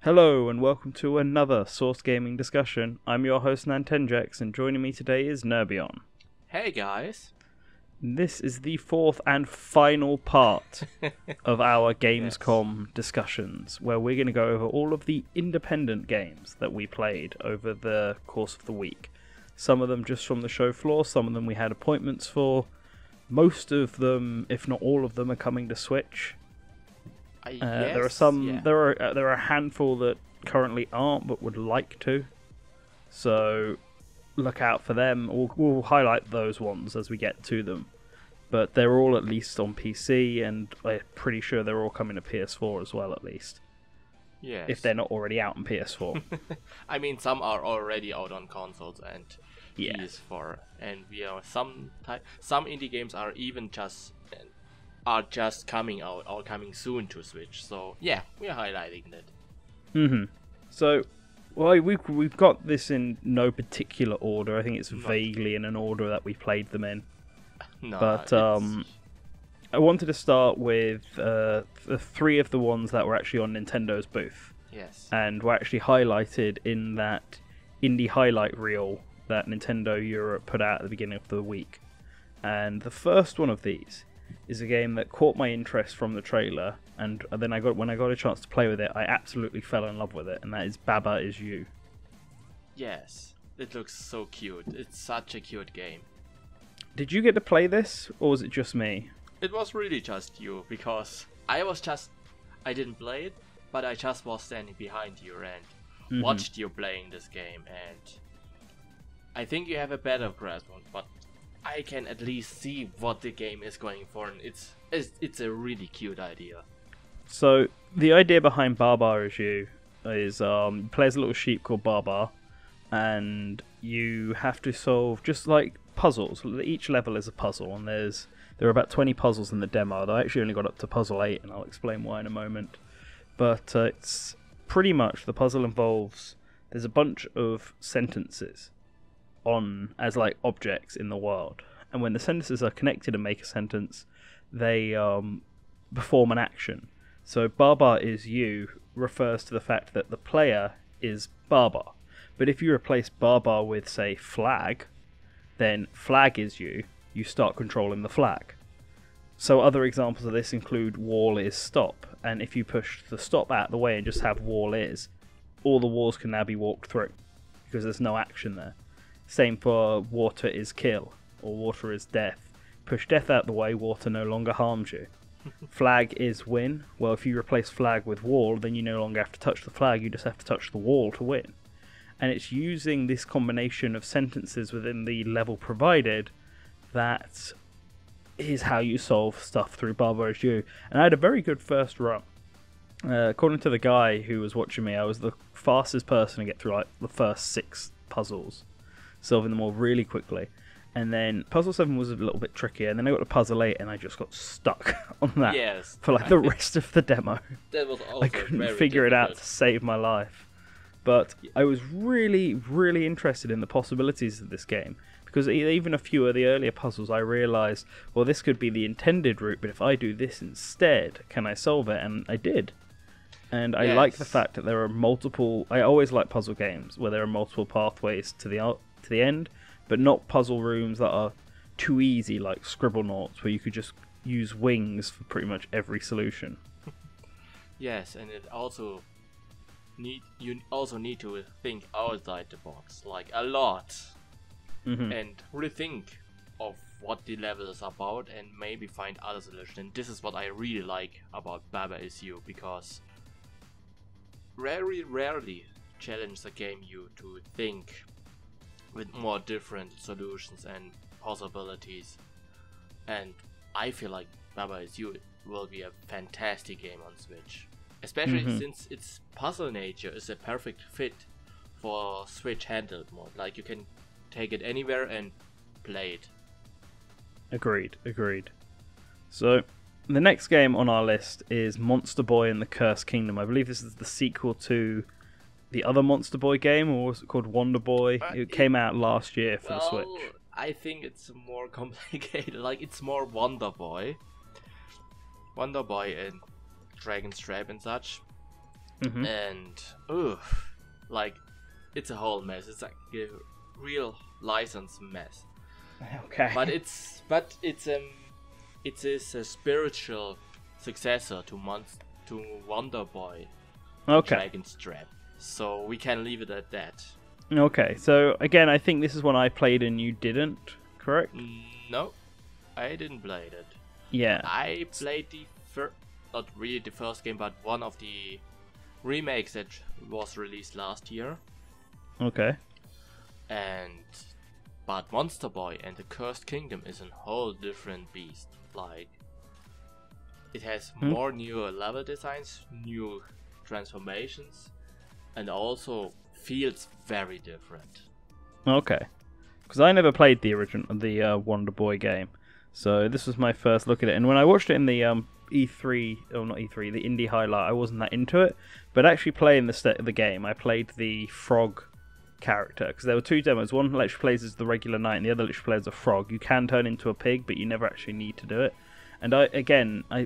Hello and welcome to another Source Gaming discussion. I'm your host NantenJex and joining me today is Nirbion. Hey guys! This is the fourth and final part of our Gamescom discussions, where we're going to go over all of the independent games that we played over the course of the week. Some of them just from the show floor, some of them we had appointments for. Most of them, if not all of them, are coming to Switch. There are some. Yeah. There are a handful that currently aren't, but would like to. So look out for them. We'll highlight those ones as we get to them. But they're all at least on PC, and I'm pretty sure they're all coming to PS4 as well, at least. Yes. If they're not already out on PS4. I mean, some are already out on consoles and Yeah. PS4, and some indie games are even just coming out or coming soon to Switch. So yeah, we're highlighting that. So, well, we've got this in no particular order. I think it's vaguely in an order that we played them in. No, But I wanted to start with the three of the ones that were actually on Nintendo's booth. Yes. And were actually highlighted in that indie highlight reel that Nintendo Europe put out at the beginning of the week. And the first one of these is a game that caught my interest from the trailer, and then when I got a chance to play with it, I absolutely fell in love with it, and that is Baba Is You. Yes, it looks so cute. It's such a cute game. Did you get to play this, or was it just me? It was really just you, because I didn't play it, but I just was standing behind you and watched you playing this game, and I think you have a better grasp on it, but I can at least see what the game is going for, and it's a really cute idea. So, the idea behind Baba Is You is you play as a little sheep called Baba, and you have to solve just like puzzles. Each level is a puzzle, and there are about 20 puzzles in the demo. I actually only got up to puzzle 8, and I'll explain why in a moment. But it's pretty much, the puzzle involves, there's a bunch of sentences on as like objects in the world, and when the sentences are connected and make a sentence, they perform an action. So Baba Is You refers to the fact that the player is Baba, but if you replace Baba with, say, flag, then flag is you start controlling the flag. So other examples of this include wall is stop, and if you push the stop out of the way and just have wall is, all the walls can now be walked through because there's no action there. Same for water is kill, or water is death. Push death out the way, water no longer harms you. Flag is win. Well, if you replace flag with wall, then you no longer have to touch the flag, you just have to touch the wall to win. And it's using this combination of sentences within the level provided that is how you solve stuff through Baba Is You. And I had a very good first run. According to the guy who was watching me, I was the fastest person to get through like the first 6 puzzles, solving them all really quickly. And then puzzle 7 was a little bit trickier, and then I got to puzzle 8 and I just got stuck on that for like the rest of the demo. That was also I couldn't figure it out to save my life. But I was really, really interested in the possibilities of this game, because even a few of the earlier puzzles I realised, well, this could be the intended route, but if I do this instead, can I solve it? And I did. And I like the fact that there are multiple... I always like puzzle games where there are multiple pathways to the end, but not puzzle rooms that are too easy, like Scribblenauts, where you could just use wings for pretty much every solution. Yes, and you also need to think outside the box, like a lot, and really think of what the level is about, and maybe find other solutions. And this is what I really like about Baba Is You, because very rarely challenge the game you to think with more different solutions and possibilities, and I feel like Baba Is You will be a fantastic game on Switch, especially since its puzzle nature is a perfect fit for Switch handheld mode. Like, you can take it anywhere and play it. Agreed. So the next game on our list is Monster Boy and the Cursed Kingdom. I believe this is the sequel to the other Monster Boy game, or was it called Wonder Boy? It came out last year for the Switch. I think it's more complicated. Like, it's more Wonder Boy and Dragon's Trap and such. And like, it's a whole mess. It's like a real license mess. Okay. But it is a spiritual successor to Wonder Boy. Okay. Dragon's Trap. So we can leave it at that. Okay. So again, I think this is one I played and you didn't, correct? No, I didn't play it. Yeah. I played not really the first game, but one of the remakes that was released last year. Okay. But Monster Boy and the Cursed Kingdom is a whole different beast. Like, it has more new level designs, new transformations, and also feels very different. Okay. Because I never played the Wonder Boy game, so this was my first look at it. And when I watched it in the E3, or not E3, the Indie highlight, I wasn't that into it. But actually playing the game, I played the frog character, because there were two demos. One literally plays as the regular knight, and the other literally plays as a frog. You can turn into a pig, but you never actually need to do it. And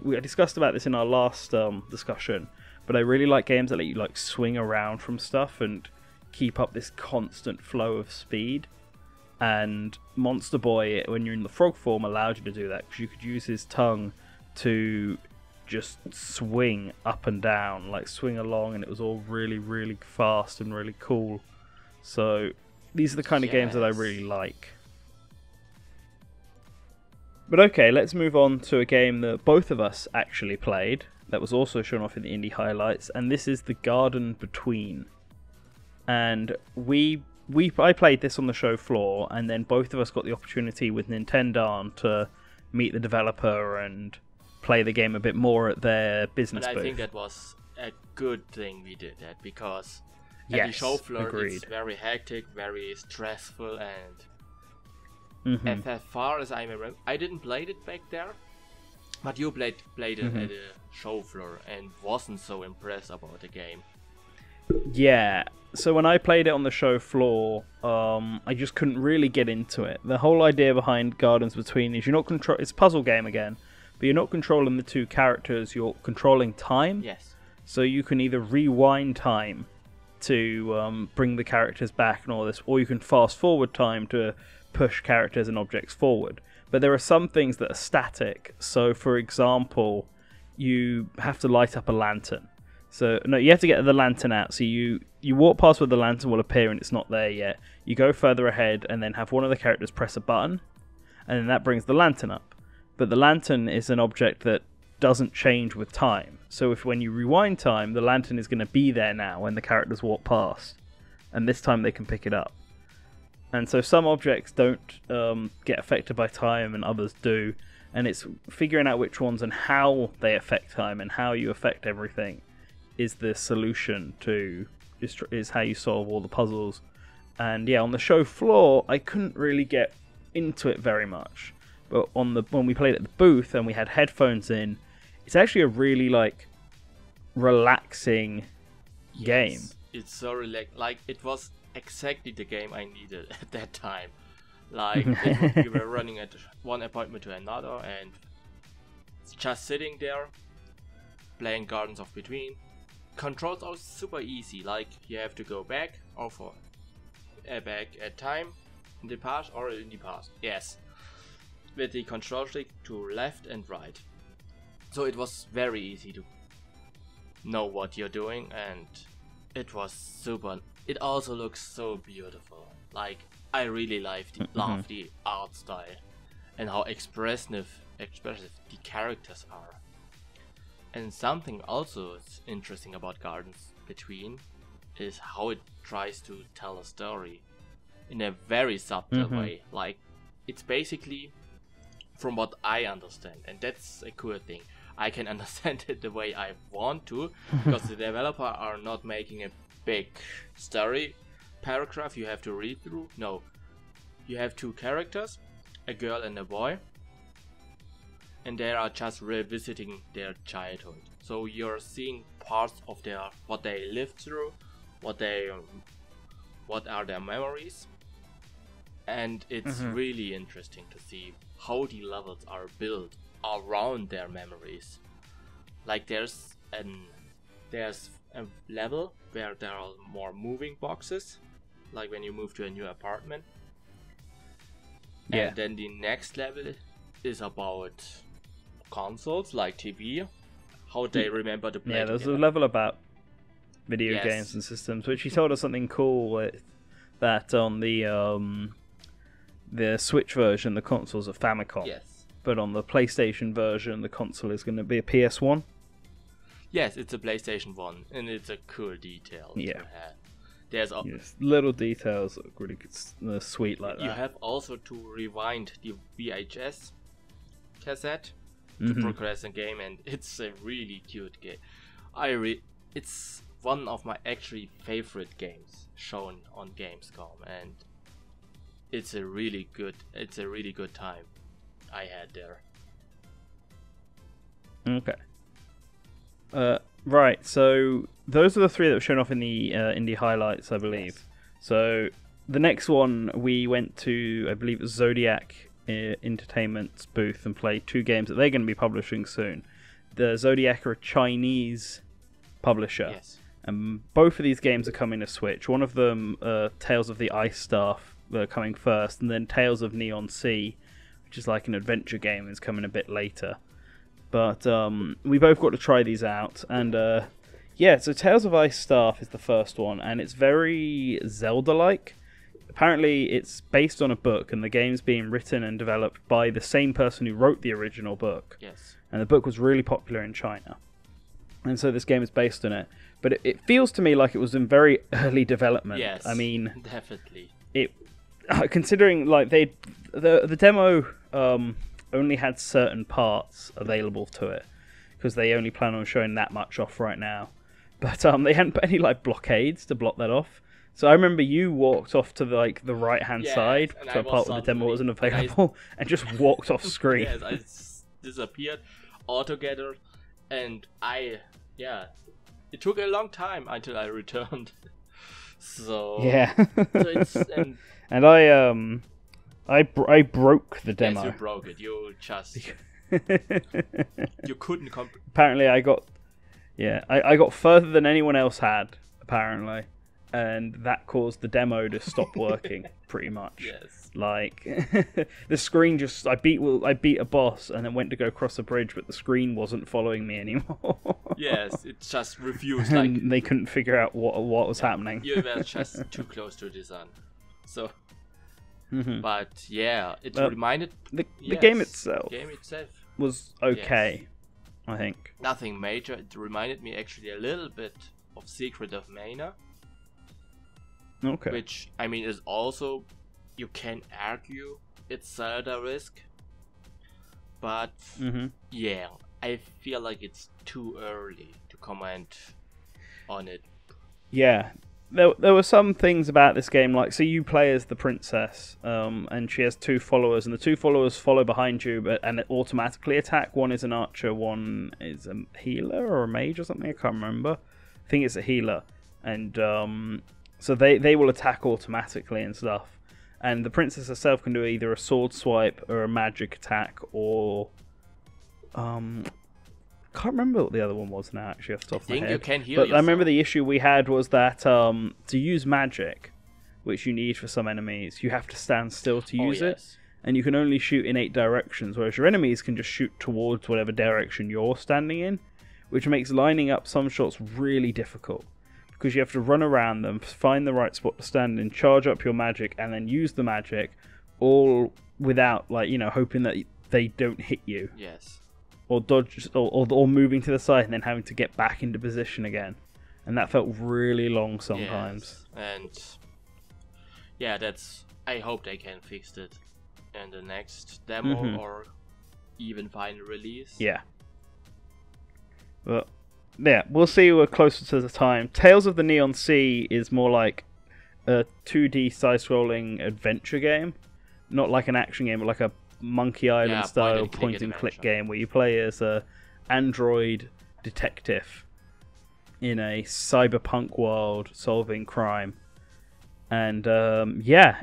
we discussed about this in our last discussion, but I really like games that let you like swing around from stuff and keep up this constant flow of speed. And Monster Boy, when you're in the frog form, allowed you to do that, because you could use his tongue to just swing up and down, like swing along, and it was all really, really fast and really cool. So these are the kind of games that I really like. But okay, let's move on to a game that both of us actually played, that was also shown off in the indie highlights, and this is The Garden Between. And I played this on the show floor, and then both of us got the opportunity with Nintendo to meet the developer and play the game a bit more at their business booth. And I think that was a good thing we did that, because at the show floor it's very hectic, very stressful, and as far as I remember, I didn't play it back there, but you played it at the show floor and wasn't so impressed about the game. Yeah, so when I played it on the show floor, I just couldn't really get into it. The whole idea behind Gardens Between is it's a puzzle game again, but you're not controlling the two characters, you're controlling time. Yes. So you can either rewind time to bring the characters back and all this, or you can fast forward time to push characters and objects forward. But there are some things that are static. So, for example, you have to light up a lantern. So, no, you have to get the lantern out. So you walk past where the lantern will appear and it's not there yet. You go further ahead and then have one of the characters press a button, and then that brings the lantern up. But the lantern is an object that doesn't change with time. So when you rewind time, the lantern is going to be there now when the characters walk past. And this time they can pick it up. And so some objects don't get affected by time and others do. And it's figuring out which ones and how they affect time and how you affect everything is the solution to, is how you solve all the puzzles. And yeah, on the show floor, I couldn't really get into it very much. But when we played at the booth and we had headphones in, it's actually a really like relaxing game. It's so like it was exactly the game I needed at that time. Like we were running at one appointment to another and just sitting there playing Gardens of Between. Controls are super easy, like you have to go back or back at time in the past or in the past. Yes. With the control stick to left and right. So it was very easy to know what you're doing, and it was super. It also looks so beautiful. Like, I really love the art style and how expressive the characters are. And something also is interesting about Gardens Between is how it tries to tell a story in a very subtle way. Like, it's basically, from what I understand, and that's a cool thing, I can understand it the way I want to, because the developer are not making a big story paragraph you have to read through. No, you have two characters, a girl and a boy, and they are just revisiting their childhood. So you're seeing parts of what they lived through, what are their memories, and it's really interesting to see how the levels are built around their memories. Like there's a level where there are more moving boxes, like when you move to a new apartment. And then the next level is about consoles like TV, how they remember to play. Yeah, there's a level about video games and systems, which he told us something cool with that on the Switch version, the console's a Famicom. Yes. But on the PlayStation version, the console is going to be a PS1. Yes, it's a PlayStation 1, and it's a cool detail. Yeah. There's little details that are really sweet like that. You have also to rewind the VHS cassette to progress a game, and it's a really cute game. It's one of my actually favorite games shown on Gamescom, and it's a really good time I had there. Okay. Right, so those are the three that were shown off in the indie highlights, I believe. Yes. So the next one, we went to, I believe it was Zodiac Entertainment's booth and played two games that they're going to be publishing soon. The Zodiac are a Chinese publisher. Yes. And both of these games are coming to Switch. One of them, Tales of the Ice Staff, coming first, and then Tales of Neon Sea, which is like an adventure game, is coming a bit later. But we both got to try these out, and so Tales of Ice Staff is the first one, and it's very Zelda-like. Apparently it's based on a book, and the game's being written and developed by the same person who wrote the original book. Yes. And the book was really popular in China. And so this game is based on it. But it feels to me like it was in very early development. Yes, I mean, definitely. Considering like the demo only had certain parts available to it, because they only plan on showing that much off right now. But they hadn't put any like blockades to block that off. So I remember you walked off to the right hand side to a part where the demo wasn't available, and just walked off screen. Yes, I disappeared altogether, and it took a long time until I returned. So yeah, and I broke the demo. Yes, you broke it. You just you couldn't. Apparently, I got further than anyone else had. Apparently, and that caused the demo to stop working. Pretty much. Yes. Like the screen just I beat a boss and then went to go cross a bridge, but the screen wasn't following me anymore. Yes, it just refused. And they couldn't figure out what was happening. You were just too close to the sun. So. But it reminded the game itself was okay. Yes. I think nothing major. It reminded me actually a little bit of Secret of Mana. Okay. Which I mean is also, you can argue it's Zelda-esque, but I feel like it's too early to comment on it. Yeah. There were some things about this game, like, so you play as the princess, and she has two followers, and the two followers follow behind you, and automatically attack. One is an archer, one is a healer or a mage or something, I can't remember. I think it's a healer, and so they will attack automatically and stuff. And the princess herself can do either a sword swipe or a magic attack, or can't remember what the other one was now, actually, off the top of my head. You can heal but yourself. I remember the issue we had was that to use magic, which you need for some enemies, you have to stand still to use it, and you can only shoot in 8 directions, whereas your enemies can just shoot towards whatever direction you're standing in, which makes lining up some shots really difficult, because you have to run around them, find the right spot to stand in, charge up your magic, and then use the magic, all without, hoping that they don't hit you. Yes. Or dodge, or moving to the side and then having to get back into position again, and that felt really long sometimes. Yes. And I hope they can fix it in the next demo or even final release. Yeah. But we'll see. We're closer to the time. Tales of the Neon Sea is more like a 2D side-scrolling adventure game, not like an action game, but like a Monkey Island style point and click game where you play as a android detective in a cyberpunk world solving crime. And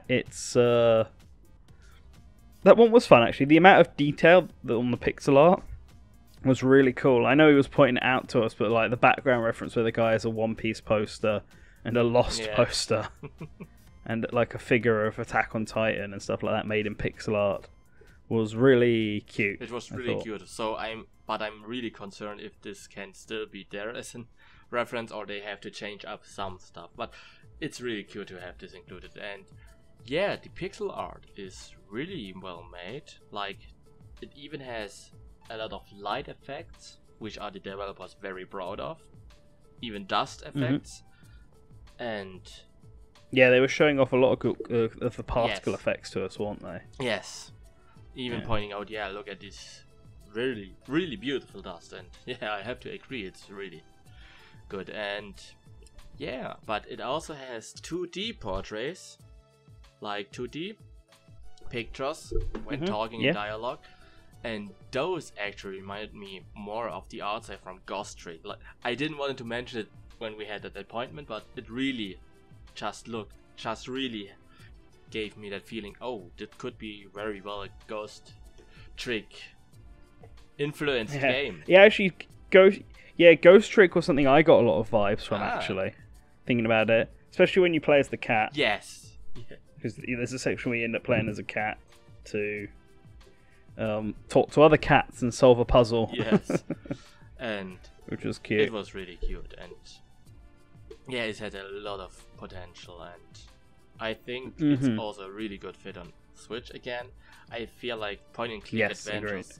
it's That one was fun, actually. The amount of detail on the pixel art was really cool. I know he was pointing it out to us, but like the background reference where the guy has a One Piece poster and a Lost poster and like a figure of Attack on Titan and stuff like that made in pixel art was really cute. It was really cute. So I'm really concerned if this can still be there as a reference or they have to change up some stuff. But it's really cute to have this included. And yeah, the pixel art is really well made. Like, it even has a lot of light effects, which are the developers very proud of. Even dust effects. And yeah, they were showing off a lot of the particle effects to us, weren't they? Yes. Even pointing out, look at this really, really beautiful dust. And yeah, I have to agree, it's really good. And yeah, but it also has 2D portraits, like 2D pictures when talking in dialogue. And those actually reminded me more of the art style from Ghost Trick. Like, I didn't want to mention it when we had that appointment, but it really just really gave me that feeling, oh, that could be very well a Ghost Trick influenced game. Yeah, actually, Ghost Trick was something I got a lot of vibes from, actually, thinking about it. Especially when you play as the cat. Yes. Because there's a section where you end up playing as a cat to talk to other cats and solve a puzzle. Yes. And which was cute. It was really cute. And yeah, it had a lot of potential. And I think it's also a really good fit on Switch again. I feel like point and click adventures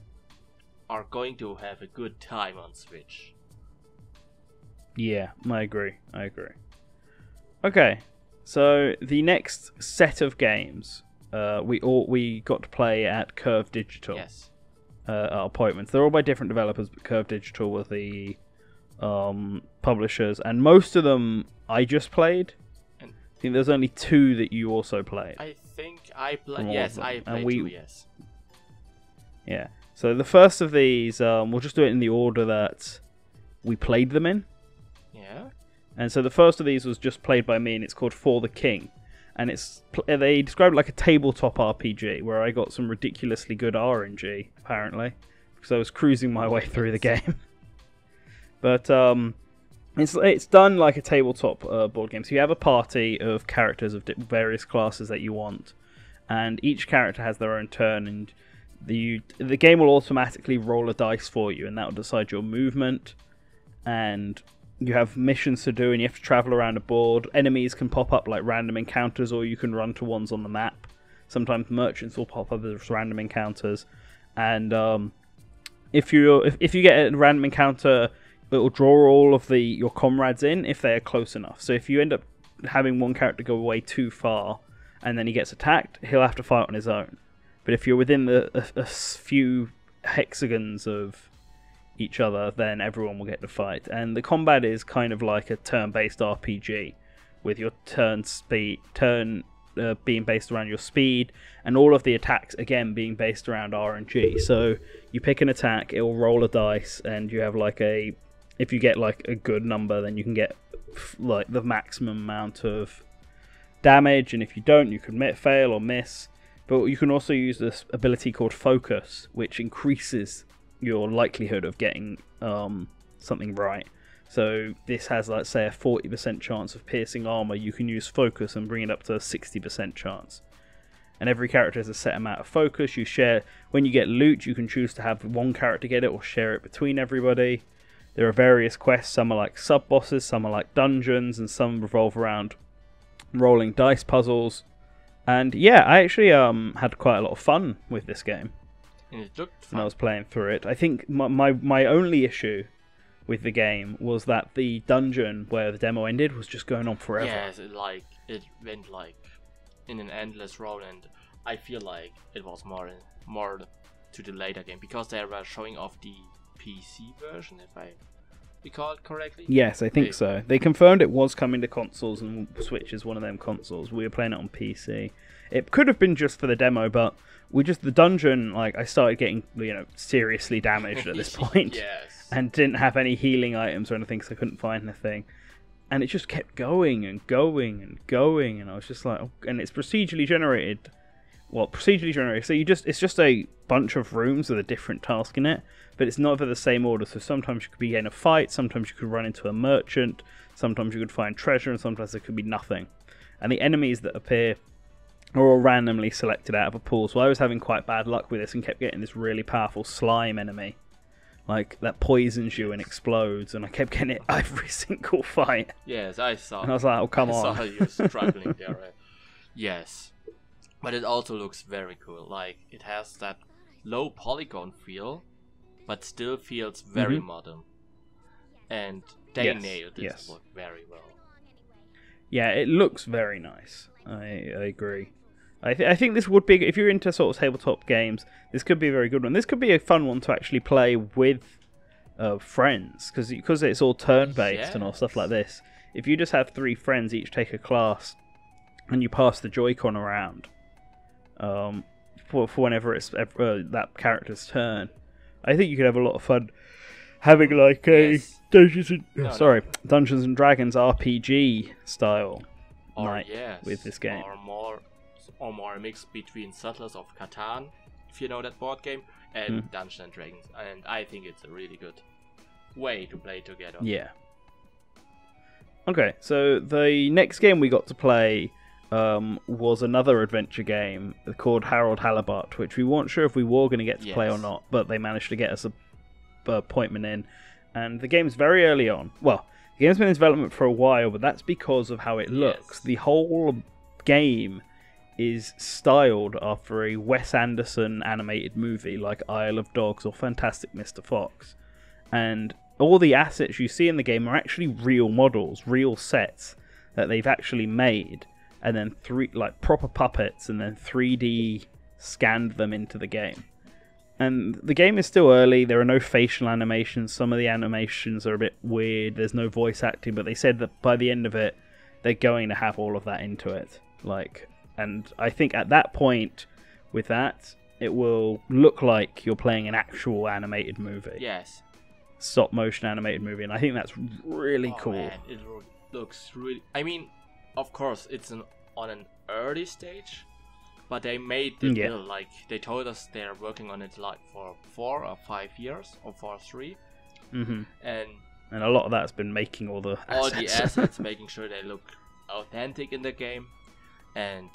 are going to have a good time on Switch. Yeah, I agree. Okay, so the next set of games we got to play at Curve Digital. Yes. Our appointments. They're all by different developers, but Curve Digital were the publishers, and most of them I just played. I think there's only 2 that you also played. I think I played. Yes, I played 2. Yes. Yeah. So the first of these, we'll just do it in the order that we played them in. Yeah. And so the first of these was just played by me, and it's called For the King. And they described it like a tabletop RPG, where I got some ridiculously good RNG, apparently, because I was cruising my way through the game. But it's done like a tabletop board game. So you have a party of characters of various classes that you want, and each character has their own turn, and the game will automatically roll a dice for you, and that will decide your movement. And you have missions to do, and you have to travel around a board. Enemies can pop up like random encounters, or you can run to ones on the map. Sometimes merchants will pop up as random encounters, and if you get a random encounter, it will draw all of your comrades in if they are close enough. So if you end up having one character go away too far, and then he gets attacked, he'll have to fight on his own. But if you're within a few hexagons of each other, then everyone will get to fight. And the combat is kind of like a turn-based RPG, with your turn being based around your speed, and all of the attacks again being based around RNG. So you pick an attack, it will roll a dice, and you have if you get like a good number, then you can get like the maximum amount of damage, and if you don't, you can fail or miss. But you can also use this ability called Focus, which increases your likelihood of getting something right. So this has, let's say, a 40% chance of piercing armor. You can use Focus and bring it up to a 60% chance. And every character has a set amount of focus. You share when you get loot, you can choose to have one character get it or share it between everybody. There are various quests. Some are like sub-bosses, some are like dungeons, and some revolve around rolling dice puzzles. And yeah, I actually had quite a lot of fun with this game. And it looked fun when I was playing through it. I think my only issue with the game was that the dungeon where the demo ended was just going on forever. Yes, it went like in an endless road, and I feel like it was more to the later game, because they were showing off the PC version, if I recall it correctly. Yes, I think so. They confirmed it was coming to consoles, and Switch is one of them consoles. We were playing it on PC. It could have been just for the demo, but the dungeon, like, I started getting, seriously damaged at this point. Yes. And didn't have any healing items or anything, so I couldn't find anything. And it just kept going and going and going, and I was just like, and it's procedurally generated procedurally generated. So it's just a bunch of rooms with a different task in it, but it's never the same order. So sometimes you could be in a fight, sometimes you could run into a merchant, sometimes you could find treasure, and sometimes there could be nothing. And the enemies that appear are all randomly selected out of a pool. So I was having quite bad luck with this and kept getting this really powerful slime enemy, like that poisons you and explodes, and I kept getting it every single fight. Yes, I saw. And I was like, oh, come on. I saw you struggling there. Right? Yes. But it also looks very cool. Like, it has that low polygon feel, but still feels very modern. And they nailed this look very well. Yeah, it looks very nice. I agree. I think this would be, if you're into sort of tabletop games, this could be a very good one. This could be a fun one to actually play with friends, because it's all turn-based and all stuff like this. If you just have 3 friends, each take a class, and you pass the Joy-Con around, for whenever it's that character's turn, I think you could have a lot of fun having like a Dungeons and Dragons RPG style night with this game, or more a mix between Settlers of Catan, if you know that board game, and Dungeons and Dragons, and I think it's a really good way to play together. Yeah. Okay, so the next game we got to play was another adventure game called Harold Halibut, which we weren't sure if we were going to get to play or not, but they managed to get us a appointment in. And the game's very early on. Well, the game's been in development for a while, but that's because of how it looks. The whole game is styled after a Wes Anderson animated movie like Isle of Dogs or Fantastic Mr. Fox. And all the assets you see in the game are actually real models, real sets that they've actually made, and then proper puppets, and then 3D scanned them into the game. And the game is still early. There are no facial animations. Some of the animations are a bit weird. There's no voice acting, but they said that by the end of it, they're going to have all of that into it. And I think at that point, with that, it will look like you're playing an actual animated movie. Yes. Stop motion animated movie, and I think that's really cool. Man, it looks really. I mean, of course, it's on an early stage, but they made it like they told us they're working on it like for 4 or 5 years, or for 3. And a lot of that's been making all the assets, making sure they look authentic in the game. And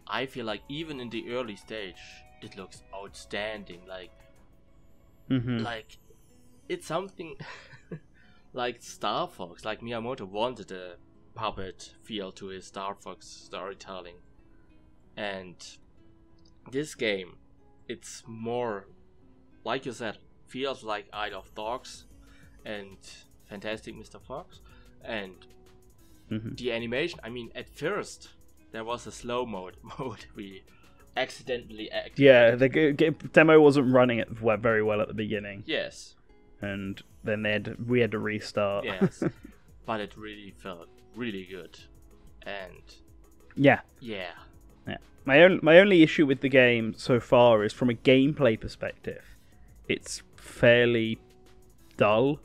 I feel like even in the early stage, it looks outstanding. Like it's something like Star Fox. Like Miyamoto wanted a puppet feel to his Star Fox storytelling. And this game, it's more, like you said, feels like Isle of Dogs and Fantastic Mr. Fox. And the animation, I mean, at first, there was a slow mode we accidentally activated. Yeah, the demo wasn't running it very well at the beginning. Yes. And then we had to restart. Yes. But it really felt really good. And yeah. My only issue with the game so far is from a gameplay perspective, it's fairly dull.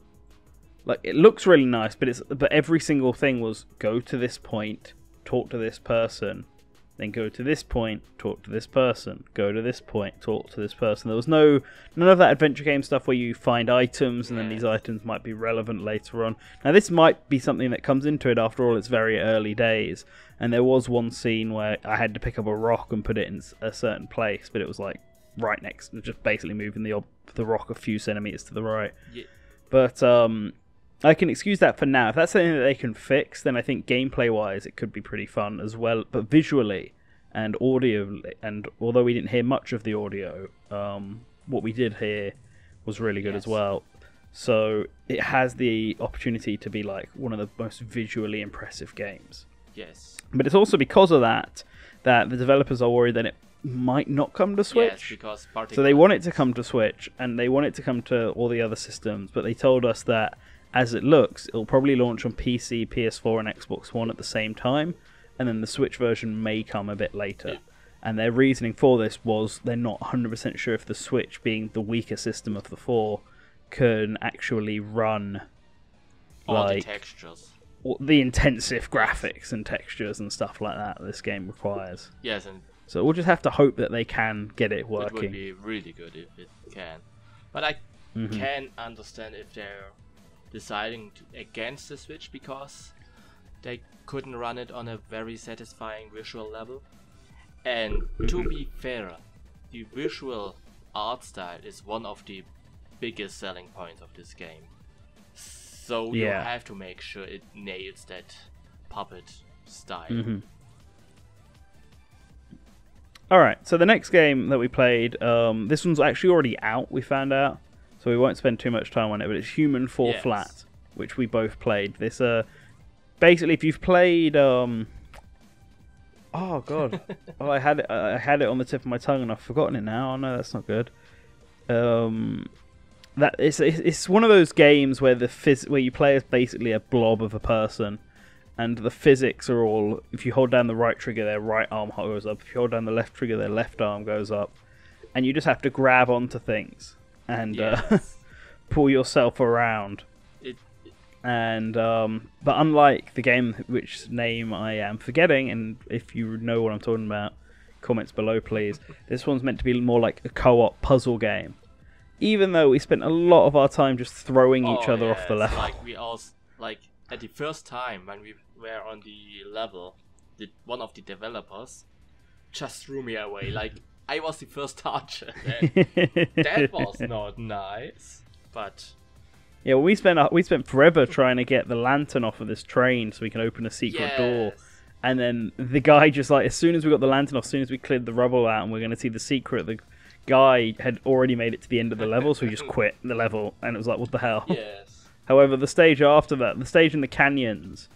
Like, it looks really nice, but every single thing was go to this point, talk to this person, then go to this point, talk to this person, go to this point, talk to this person. There was none of that adventure game stuff where you find items and then these items might be relevant later on. Now, this might be something that comes into it. After all, it's very early days, and there was one scene where I had to pick up a rock and put it in a certain place, but it was like right next, just basically moving the rock a few centimeters to the right. Yeah. But I can excuse that for now. If that's something that they can fix, then I think gameplay-wise it could be pretty fun as well. But visually and audio, and although we didn't hear much of the audio, what we did hear was really good as well. So it has the opportunity to be like one of the most visually impressive games. Yes. But it's also because of that the developers are worried that it might not come to Switch. Yes, because so they want it to come to Switch, and they want it to come to all the other systems, but they told us that as it looks, it'll probably launch on PC, PS4, and Xbox One at the same time, and then the Switch version may come a bit later. And their reasoning for this was they're not 100% sure if the Switch, being the weaker system of the 4, can actually run all the textures, the intensive graphics and textures and stuff like that this game requires. Yes, and So we'll just have to hope that they can get it It working. would be really good if it can. But I can understand if they're deciding against the Switch because they couldn't run it on a very satisfying visual level. And to be fair, the visual art style is one of the biggest selling points of this game. So you have to make sure it nails that puppet style. Alright, so the next game that we played, this one's actually already out, we found out. So we won't spend too much time on it, but it's Human Fall Flat, which we both played. This, basically, if you've played, oh god, I had it on the tip of my tongue and I've forgotten it now. Oh no, that's not good. That it's one of those games where where you play as basically a blob of a person, and the physics are all, if you hold down the right trigger, their right arm goes up. If you hold down the left trigger, their left arm goes up, and you just have to grab onto things and pull yourself around. And but unlike the game which name I am forgetting, and if you know what I'm talking about, comments below please. This one's meant to be more like a co-op puzzle game. Even though we spent a lot of our time just throwing each other off the level. Like we all at the first time when we were on the level, one of the developers just threw me away. Like I was the first target. That was not nice. But yeah, well, we spent forever trying to get the lantern off of this train so we can open a secret door. And then the guy just like, as soon as we got the lantern off, as soon as we cleared the rubble out and we're going to see the secret, the guy had already made it to the end of the level, so he just quit the level, and it was like, what the hell? Yes. However, the stage after that, the stage in the canyons,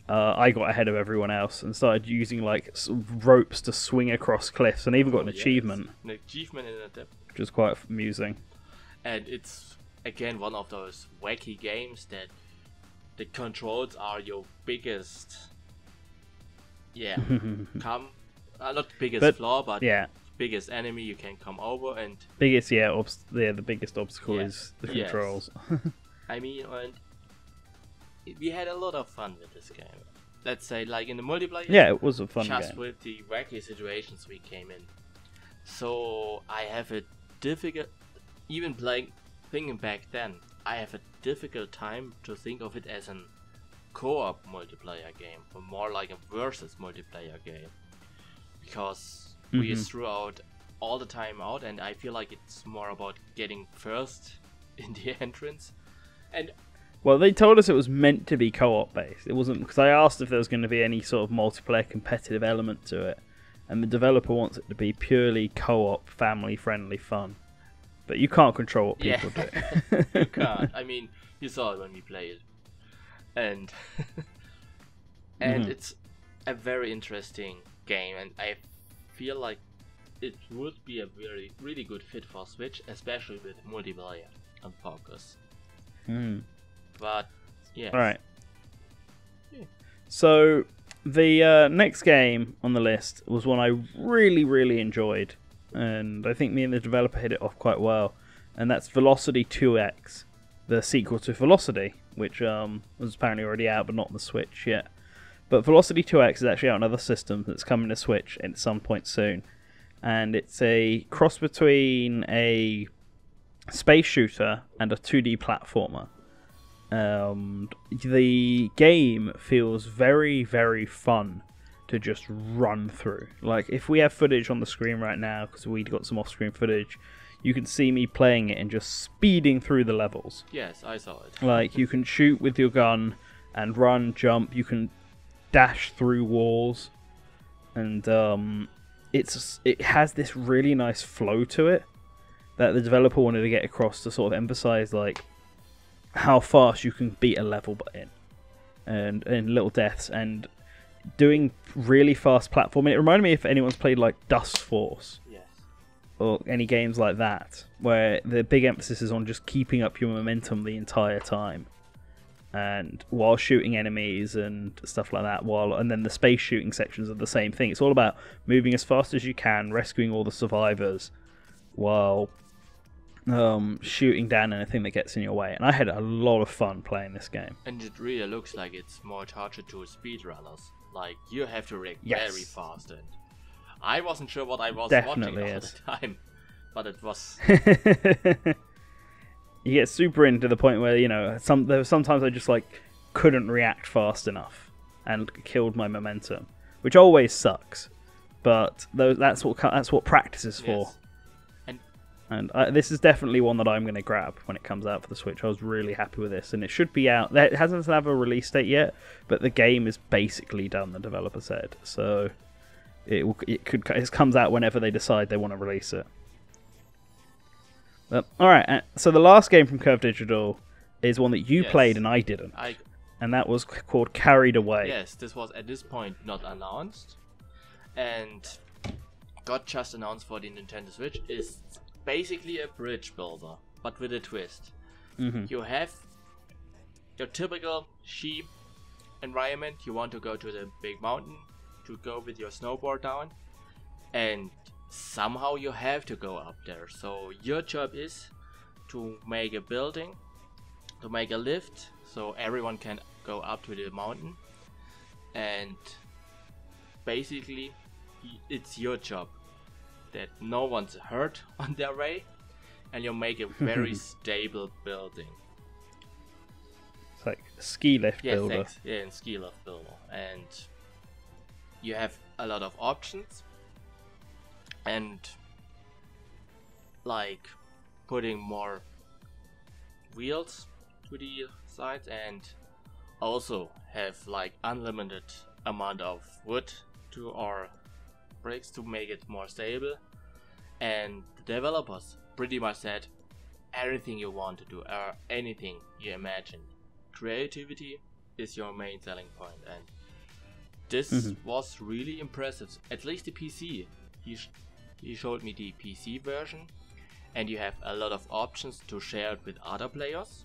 I got ahead of everyone else and started using like ropes to swing across cliffs, and even got an achievement. An achievement in a depth. Which was quite amusing. And it's again one of those wacky games that the controls are your biggest not biggest flaw, but biggest enemy you can come over, and biggest the biggest obstacle is the controls. I mean, and we had a lot of fun with this game. Let's say, like in the multiplayer. Yeah, it was a fun game. Just with the wacky situations we came in. So I have a difficult, even thinking back then, I have a difficult time to think of it as an co-op multiplayer game, but more like a versus multiplayer game, because we threw out all the time out, and I feel like it's more about getting first in the entrance. And well, they told us it was meant to be co-op based. It wasn't, because I asked if there was going to be any sort of multiplayer competitive element to it, and the developer wants it to be purely co-op, family-friendly fun. But you can't control what people do. You can't. I mean, you saw it when we played, and it's a very interesting game, and I feel like it would be a really good fit for Switch, especially with multiplayer and focus. But yeah. All right. So the next game on the list was one I really enjoyed, and I think me and the developer hit it off quite well, and that's Velocity 2X, the sequel to Velocity, which was apparently already out but not on the Switch yet. But Velocity 2X is actually out on other systems that's coming to Switch at some point soon, and it's a cross between a space shooter and a 2D platformer. The game feels very fun to just run through. Like, if we have footage on the screen right now, because we got some off-screen footage, you can see me playing it and just speeding through the levels. Yes, I saw it. Like, you can shoot with your gun and run, jump, you can dash through walls, and it has this really nice flow to it that the developer wanted to get across to sort of emphasize, like, how fast you can beat a level in little deaths, and doing really fast platforming. It reminded me if anyone's played like Dust Force, or any games like that, where the big emphasis is on just keeping up your momentum the entire time, and while shooting enemies and stuff like that. And then the space shooting sections are the same thing. It's all about moving as fast as you can, rescuing all the survivors, while shooting down anything that gets in your way. And I had a lot of fun playing this game. And it really looks like it's more targeted to speedrunners. Like, you have to react very fast, and I wasn't sure what I was Definitely watching all is. the time, but it was. You get super into the point where, you know, sometimes I just like couldn't react fast enough and killed my momentum, which always sucks. But that's what practice is for. Yes. And this is definitely one that I'm going to grab when it comes out for the Switch. I was really happy with this, and it should be out. It hasn't have a release date yet, but the game is basically done. The developer said so. It comes out whenever they decide they want to release it. All right. So the last game from Curve Digital is one that you played and I didn't, and that was called Carried Away. Yes, this was at this point not announced, and got just announced for the Nintendo Switch. Is basically a bridge builder, but with a twist. You have your typical sheep environment. You want to go to the big mountain to go with your snowboard down, and somehow you have to go up there. So your job is to make a building, to make a lift, so everyone can go up to the mountain, and basically it's your job that no one's hurt on their way, and you make a very stable building. It's like a ski lift builder. Thanks. Yeah, in ski lift builder. And you have a lot of options, and like putting more wheels to the sides, and also have like unlimited amount of wood or bricks to make it more stable. And the developers pretty much said everything you want to do, or anything you imagine. Creativity is your main selling point, and this was really impressive. At least the PC. He showed me the PC version, and you have a lot of options to share it with other players,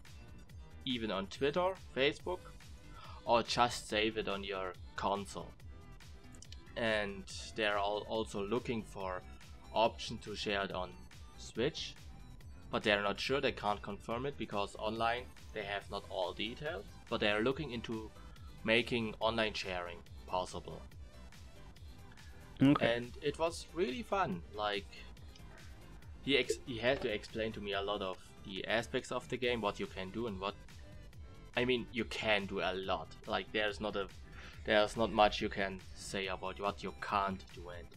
even on Twitter, Facebook, or just save it on your console. And they're also looking for option to share it on Switch, but they're not sure. They can't confirm it because online they have not all details, but they're looking into making online sharing possible. And it was really fun. Like he had to explain to me a lot of the aspects of the game, what you can do and what, I mean, you can do a lot. Like there's not much you can say about what you can't do, and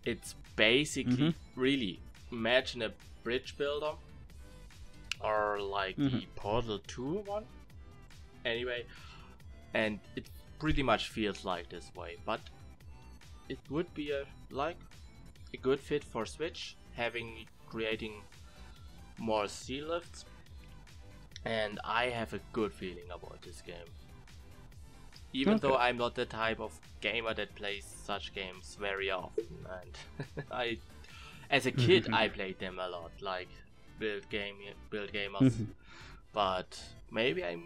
it's basically really imagine a bridge builder, or like the Portal 2 one. Anyway, and it pretty much feels like this way, but it would be a good fit for Switch, creating more sea lifts, and I have a good feeling about this game. Even though I'm not the type of gamer that plays such games very often, and as a kid I played them a lot, like build gamers, but maybe I'm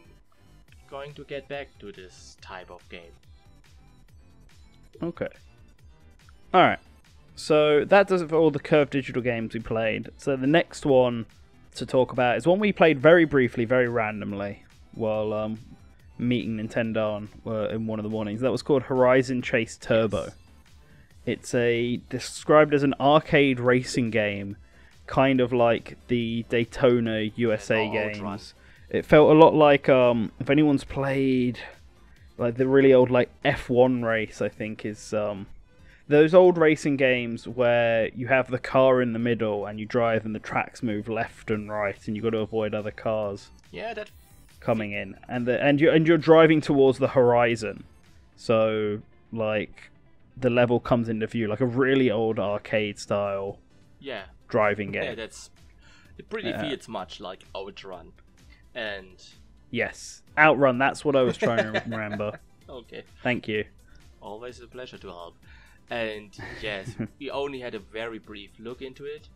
going to get back to this type of game. Okay. Alright. So that does it for all the Curve Digital games we played. So the next one to talk about is one we played very briefly, very randomly, while meeting Nintendo in one of the mornings. That was called Horizon Chase Turbo. It's described as an arcade racing game, kind of like the Daytona USA games. It felt a lot like if anyone's played like the really old like F1 race, I think is those old racing games where you have the car in the middle and you drive and the tracks move left and right and you've got to avoid other cars. Yeah, that coming in, and you're driving towards the horizon, so like the level comes into view like a really old arcade style driving game. Yeah, it pretty feels much like Outrun. And yes, Outrun, that's what I was trying to remember. Okay, thank you, always a pleasure to help. And yes, we only had a very brief look into it,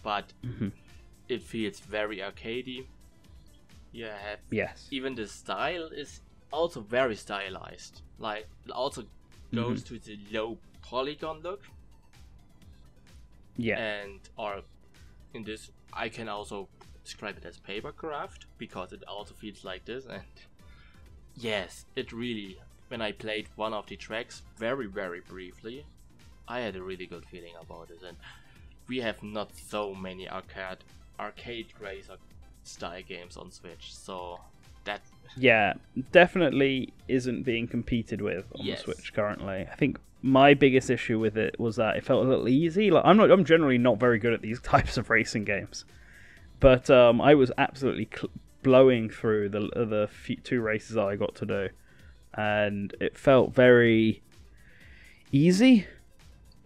but it feels very arcadey. Even the style is also very stylized. Like, it also goes to the low polygon look. Or in this, I can also describe it as papercraft, because it also feels like this. And yes, it really, when I played one of the tracks very, very briefly, I had a really good feeling about it, and we have not so many arcade racer style games on Switch, so that definitely isn't being competed with on the Switch currently. I think my biggest issue with it was that it felt a little easy. Like I'm generally not very good at these types of racing games, but I was absolutely blowing through the two races that I got to do, and it felt very easy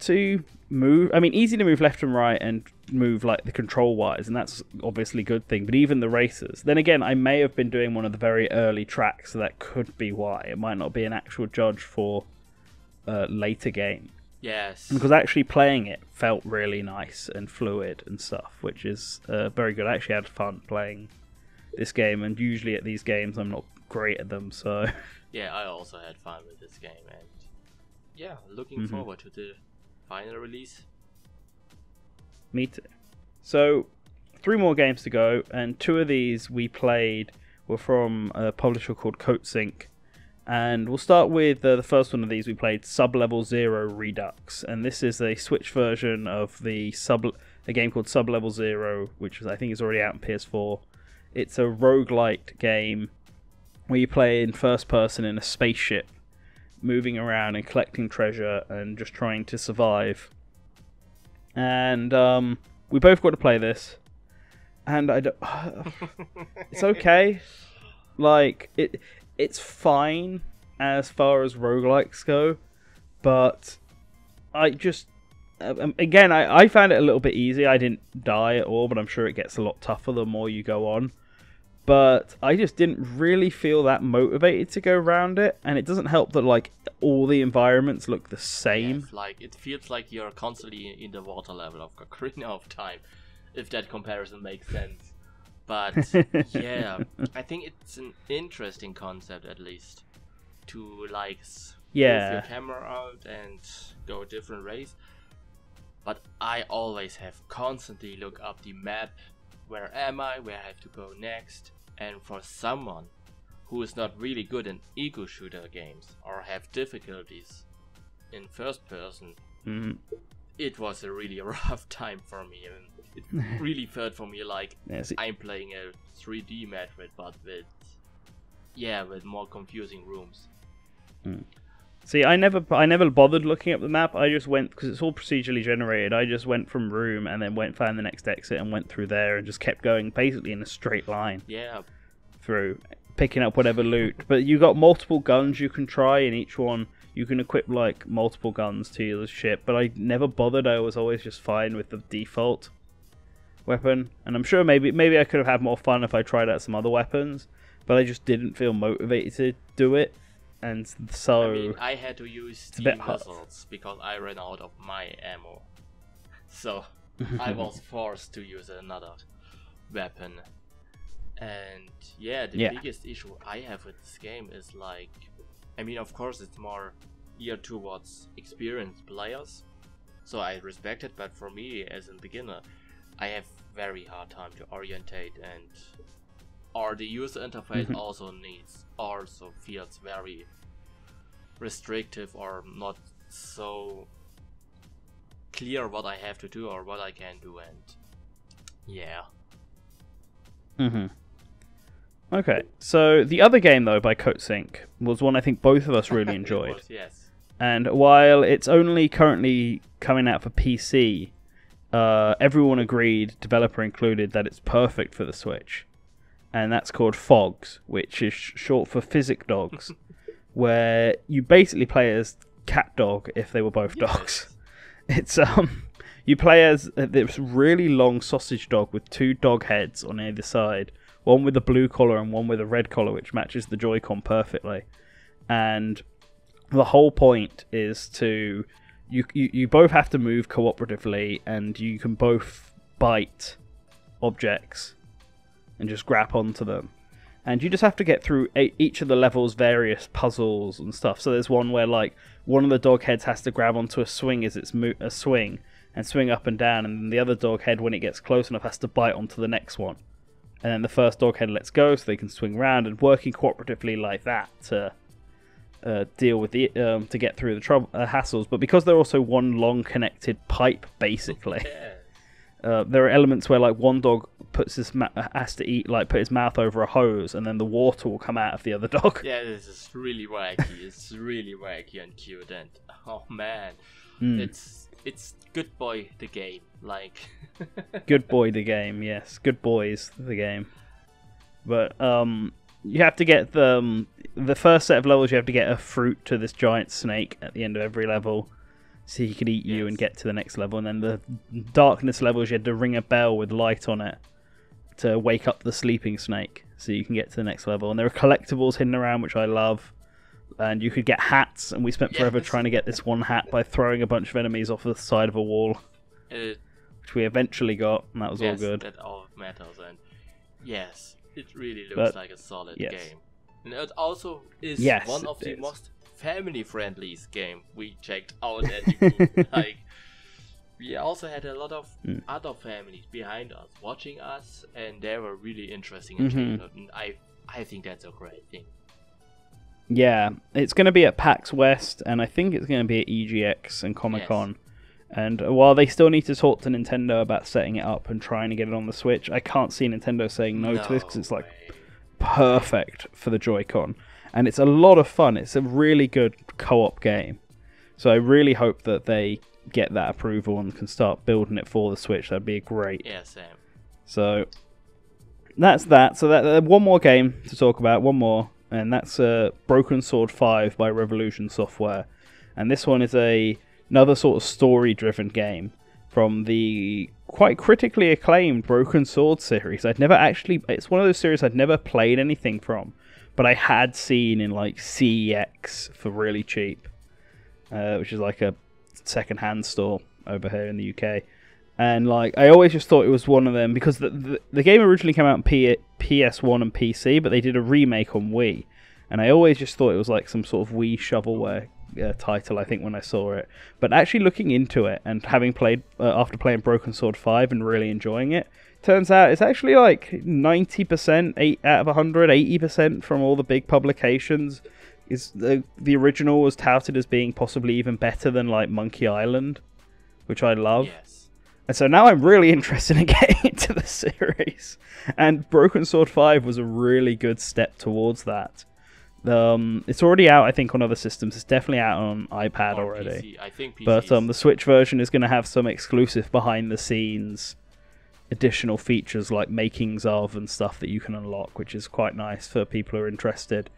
to move. I mean, easy to move left and right and move like the control wise, and that's obviously a good thing. But even the races, then again, I may have been doing one of the very early tracks, so that could be why. It might not be an actual judge for later game. Yes, because actually playing it felt really nice and fluid and stuff, which is very good. I actually had fun playing this game, and usually at these games I'm not great at them, so yeah, I also had fun with this game, and yeah, looking forward to the final release. Me too. So 3 more games to go, and 2 of these we played were from a publisher called CoatSync, and we'll start with the first one of these. We played Sub-Level Zero Redux, and this is a Switch version of a game called Sub-Level Zero, which I think is already out on PS4. It's a roguelite game where you play in first person in a spaceship, moving around and collecting treasure and just trying to survive. And we both got to play this, and I don't. It's okay. Like it's fine as far as roguelikes go, but I just again I found it a little bit easy. I didn't die at all, but I'm sure it gets a lot tougher the more you go on. But I just didn't really feel that motivated to go around it, and it doesn't help that like all the environments look the same. Yes, like it feels like you're constantly in the water level of Ocarina of Time, if that comparison makes sense. But yeah, I think it's an interesting concept, at least, to like move your camera out and go a different race. But I always have constantly look up the map. Where am I? Where I have to go next? And for someone who is not really good in eco shooter games or have difficulties in first person, it was a really rough time for me. And it really felt for me like I'm playing a 3D Metroid, but with more confusing rooms. See, I never bothered looking up the map. I just went, because it's all procedurally generated, I just went from room and then found the next exit and went through there and just kept going basically in a straight line. Yeah. Through, picking up whatever loot. But you got multiple guns you can try, and each one you can equip like multiple guns to your ship, but I never bothered. I was always just fine with the default weapon, and I'm sure maybe I could have had more fun if I tried out some other weapons, but I just didn't feel motivated to do it. And so I mean, I had to use the missiles because I ran out of my ammo, so I was forced to use another weapon. And the biggest issue I have with this game is like, I mean, of course it's more geared towards experienced players, so I respect it, but for me as a beginner, I have very hard time to orientate, or the user interface also feels very restrictive or not so clear what I have to do or what I can do, and Okay, so the other game though by CoatSync was one I think both of us really enjoyed. Yes. And while it's only currently coming out for PC, everyone agreed, developer included, that it's perfect for the Switch. And that's called Fogs, which is short for Physic Dogs, where you basically play as cat dog if they were both dogs. It's you play as this really long sausage dog with 2 dog heads on either side, one with a blue collar and one with a red collar, which matches the Joy-Con perfectly. And the whole point is to you both have to move cooperatively, and you can both bite objects and just grab onto them. And you just have to get through each of the levels' various puzzles and stuff. So there's one where like one of the dog heads has to grab onto a swing as it's a swing and swing up and down, and then the other dog head, when it gets close enough, has to bite onto the next one. And then the first dog head lets go so they can swing around, and working cooperatively like that to deal with the to get through the hassles, but because they're also one long connected pipe, basically. There are elements where like one dog puts has to eat, like put his mouth over a hose, and then the water will come out of the other dog. Yeah, this is really wacky. It's really wacky and cute, and oh man, it's Good Boy the game, like. Good Boy the game, yes, Good Boys the game. But you have to get the first set of levels. You have to get a fruit to this giant snake at the end of every level, so he could eat you and get to the next level. And then the darkness levels, you had to ring a bell with light on it to wake up the sleeping snake, so you can get to the next level. And there are collectibles hidden around, which I love. And you could get hats, and we spent forever trying to get this one hat by throwing a bunch of enemies off the side of a wall, which we eventually got, and that was all good. That all matters, and yes, it really looks like a solid game. And it also is one of the most family-friendly game we checked out at the booth. Like, we also had a lot of other families behind us watching us, and they were really interesting and I think that's a great thing. Yeah, it's going to be at PAX West, and I think it's going to be at EGX and Comic-Con. And while they still need to talk to Nintendo about setting it up and trying to get it on the Switch, I can't see Nintendo saying no to this, because it's like perfect for the Joy-Con. And it's a lot of fun. It's a really good co-op game. So I really hope that they get that approval and can start building it for the Switch. That'd be great. Yeah, same. So that's that. So that one more game to talk about, one more. And that's Broken Sword 5 by Revolution Software. And this one is another sort of story-driven game from the quite critically acclaimed Broken Sword series. It's one of those series I'd never played anything from, but I had seen in like CEX for really cheap, which is like a second-hand store over here in the UK. And like I always just thought it was one of them, because the game originally came out on PS1 and PC, but they did a remake on Wii. And I always just thought it was like some sort of Wii shovelware title, I think, when I saw it. But actually looking into it and having played after playing Broken Sword 5 and really enjoying it, turns out it's actually like 90%, 8 out of 100, 80% from all the big publications. Is the original was touted as being possibly even better than like Monkey Island, which I love. Yes. And so now I'm really interested in getting into the series. And Broken Sword 5 was a really good step towards that. It's already out, I think, on other systems. It's definitely out on iPad already. PC. I think PC. But the Switch version is going to have some exclusive behind-the-scenes additional features like makings of and stuff that you can unlock, which is quite nice for people who are interested.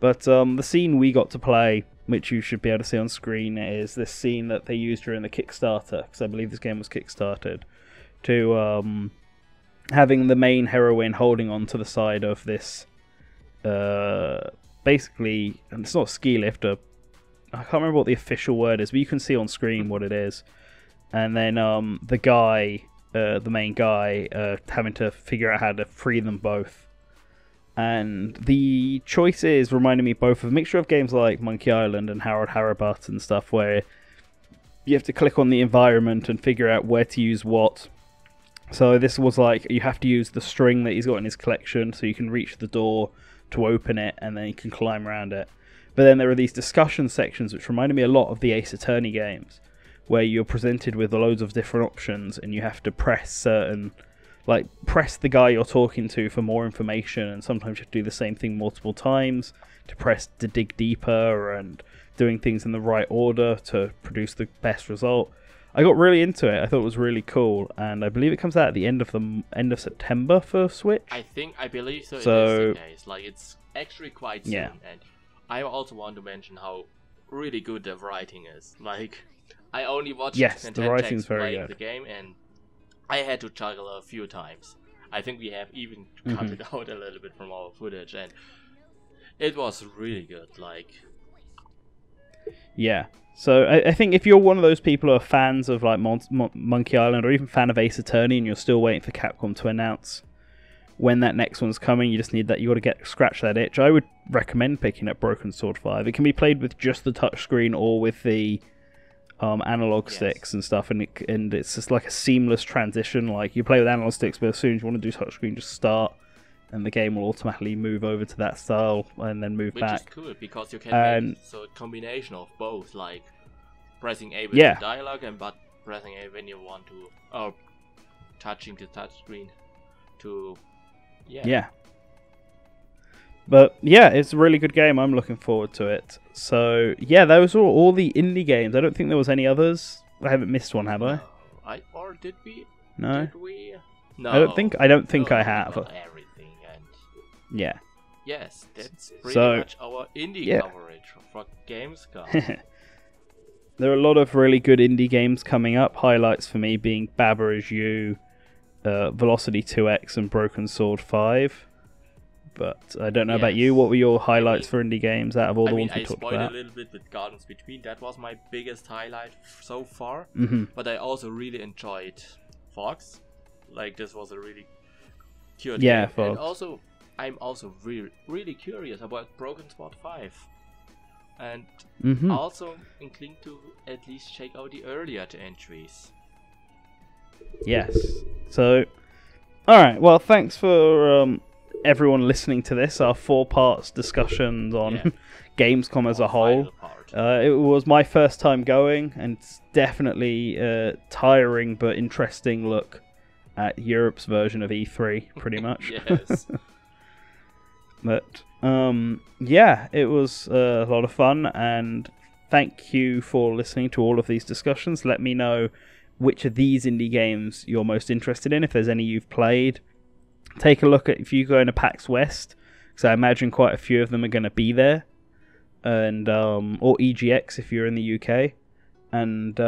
But the scene we got to play, which you should be able to see on screen, is this scene that they used during the Kickstarter, because I believe this game was kickstarted, to having the main heroine holding on to the side of this, basically, and it's not a ski lift, I can't remember what the official word is, but you can see on screen what it is. And then the guy, the main guy, having to figure out how to free them both. And the choices reminded me both of a mixture of games like Monkey Island and Harold Harabat and stuff, where you have to click on the environment and figure out where to use what. So this was like, you have to use the string that he's got in his collection so you can reach the door to open it, and then you can climb around it. But then there are these discussion sections which reminded me a lot of the Ace Attorney games, where you're presented with loads of different options and you have to press the guy you're talking to for more information, and sometimes you have to do the same thing multiple times to dig deeper, and doing things in the right order to produce the best result. I got really into it. I thought it was really cool, and I believe it comes out at the end of September for Switch. I believe so. In this case, like, it's actually quite soon. Yeah. And I also want to mention how really good the writing is. Like, I only watched the writing's very playing good. the game, and I had to juggle a few times. I think we have even cut it out a little bit from our footage, and it was really good. Like, yeah. So I think if you're one of those people who are fans of like Monkey Island, or even fan of Ace Attorney, and you're still waiting for Capcom to announce when that next one's coming, you just need that. You got to scratch that itch. I would recommend picking up Broken Sword 5. It can be played with just the touchscreen or with the analog sticks and stuff, and it's just like a seamless transition. Like, you play with analog sticks, but as soon as you want to do touchscreen, just start. and the game will automatically move over to that style and then move back. Which is cool because you can make a combination of both, like pressing A with the dialogue but pressing A when you want to, or touching the touchscreen to, yeah. But yeah, it's a really good game. I'm looking forward to it. So yeah, those were all the indie games. I don't think there was any others. I haven't missed one, have I? Or did we? No. Did we? No. I don't think I have. Everything and yeah. Yes, that's pretty much our indie coverage for Gamescom. There are a lot of really good indie games coming up. Highlights for me being Baba Is You, Velocity 2X, and Broken Sword 5. But I don't know about you. What were your highlights for indie games out of all the ones we talked about? I spoiled a little bit with Gardens Between. That was my biggest highlight so far. But I also really enjoyed Fox. Like, this was a really cute game. Fox. And also, I'm also really curious about Broken Sword 5. And also inclined to at least check out the earlier entries. Yes. So, alright. Well, thanks for everyone listening to this. Our 4 parts discussions on Gamescom as a whole. It was my first time going, and it's definitely a tiring but interesting look at Europe's version of E3, pretty much. Yes. But yeah, it was a lot of fun, and thank you for listening to all of these discussions. Let me know which of these indie games you're most interested in, if there's any you've played. Take a look at if you go into PAX West, because I imagine quite a few of them are going to be there, and or EGX if you're in the UK. And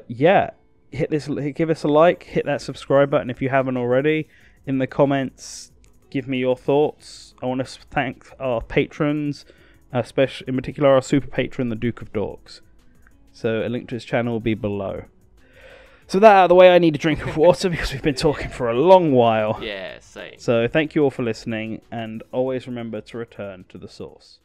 yeah, give us a like, hit that subscribe button if you haven't already. In the comments, give me your thoughts. I want to thank our patrons, especially in particular our super patron, the Duke of Dorks. So a link to his channel will be below. So that out of the way, I need a drink of water because we've been talking for a long while. Yeah, same. So thank you all for listening, and always remember to return to the source.